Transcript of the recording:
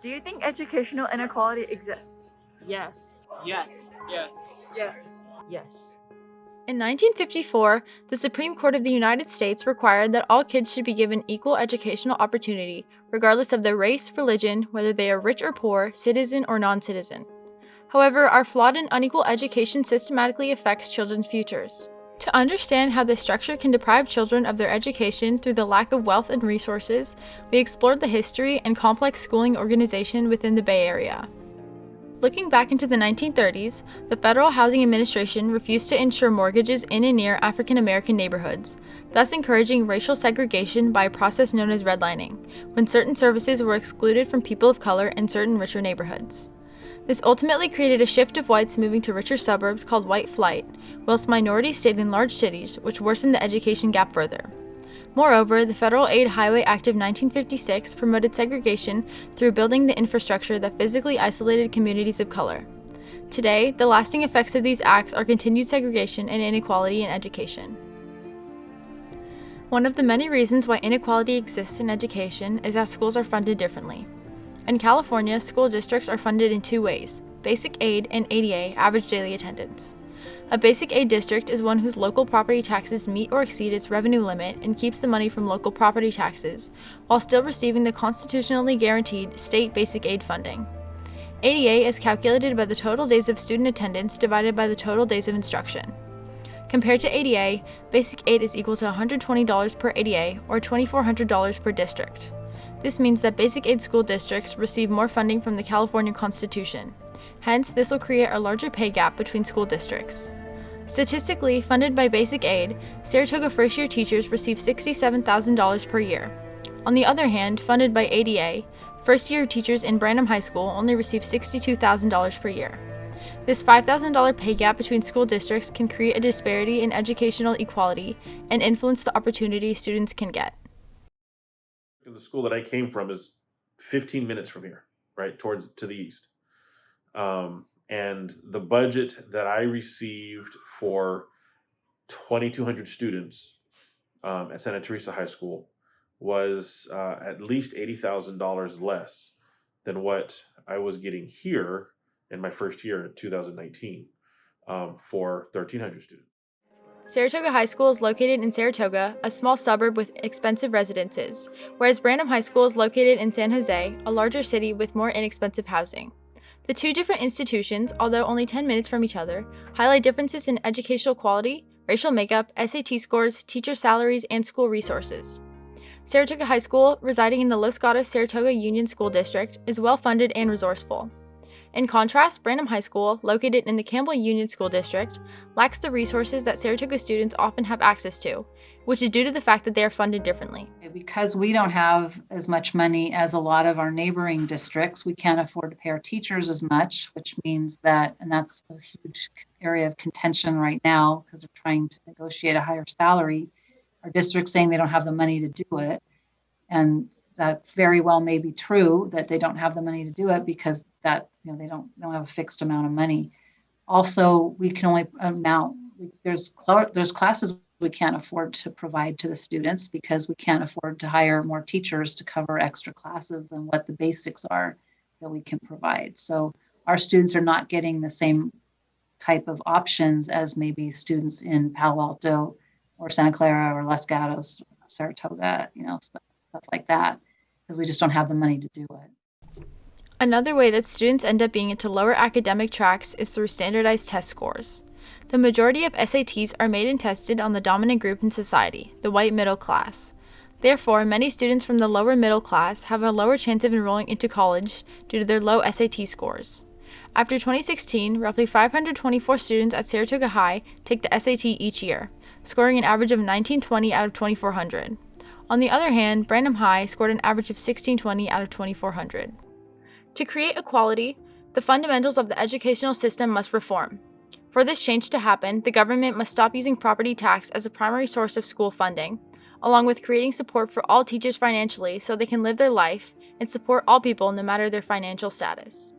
Do you think educational inequality exists? Yes. Yes. Yes. Yes. Yes. In 1954, the Supreme Court of the United States required that all kids should be given equal educational opportunity, regardless of their race, religion, whether they are rich or poor, citizen or non-citizen. However, our flawed and unequal education systematically affects children's futures. To understand how this structure can deprive children of their education through the lack of wealth and resources, we explored the history and complex schooling organization within the Bay Area. Looking back into the 1930s, the Federal Housing Administration refused to insure mortgages in and near African American neighborhoods, thus encouraging racial segregation by a process known as redlining, when certain services were excluded from people of color in certain richer neighborhoods. This ultimately created a shift of whites moving to richer suburbs called white flight, whilst minorities stayed in large cities, which worsened the education gap further. Moreover, the Federal Aid Highway Act of 1956 promoted segregation through building the infrastructure that physically isolated communities of color. Today, the lasting effects of these acts are continued segregation and inequality in education. One of the many reasons why inequality exists in education is that schools are funded differently. In California, school districts are funded in two ways: basic aid and ADA, average daily attendance. A basic aid district is one whose local property taxes meet or exceed its revenue limit and keeps the money from local property taxes, while still receiving the constitutionally guaranteed state basic aid funding. ADA is calculated by the total days of student attendance divided by the total days of instruction. Compared to ADA, basic aid is equal to $120 per ADA, or $2,400 per district. This means that basic aid school districts receive more funding from the California Constitution. Hence, this will create a larger pay gap between school districts. Statistically, funded by basic aid, Saratoga first-year teachers receive $67,000 per year. On the other hand, funded by ADA, first-year teachers in Branham High School only receive $62,000 per year. This $5,000 pay gap between school districts can create a disparity in educational equality and influence the opportunities students can get. The school that I came from is 15 minutes from here, right, to the east. And the budget that I received for 2,200 students at Santa Teresa High School was at least $80,000 less than what I was getting here in my first year in 2019 for 1,300 students. Saratoga High School is located in Saratoga, a small suburb with expensive residences, whereas Branham High School is located in San Jose, a larger city with more inexpensive housing. The two different institutions, although only 10 minutes from each other, highlight differences in educational quality, racial makeup, SAT scores, teacher salaries, and school resources. Saratoga High School, residing in the Los Gatos Saratoga Union School District, is well-funded and resourceful. In contrast, Branham High School, located in the Campbell Union School District, lacks the resources that Saratoga students often have access to, which is due to the fact that they are funded differently. Because we don't have as much money as a lot of our neighboring districts, we can't afford to pay our teachers as much, which means that, and that's a huge area of contention right now because they're trying to negotiate a higher salary. Our district's saying they don't have the money to do it. And that very well may be true that they don't have the money to do it because that, they don't have a fixed amount of money. Also, we can only there's classes we can't afford to provide to the students because we can't afford to hire more teachers to cover extra classes than what the basics are that we can provide. So our students are not getting the same type of options as maybe students in Palo Alto or Santa Clara or Los Gatos, Saratoga, stuff like that, because we just don't have the money to do it. Another way that students end up being into lower academic tracks is through standardized test scores. The majority of SATs are made and tested on the dominant group in society, the white middle class. Therefore, many students from the lower middle class have a lower chance of enrolling into college due to their low SAT scores. After 2016, roughly 524 students at Saratoga High take the SAT each year, scoring an average of 1920 out of 2,400. On the other hand, Branham High scored an average of 1620 out of 2,400. To create equality, the fundamentals of the educational system must reform. For this change to happen, the government must stop using property tax as a primary source of school funding, along with creating support for all teachers financially so they can live their life and support all people no matter their financial status.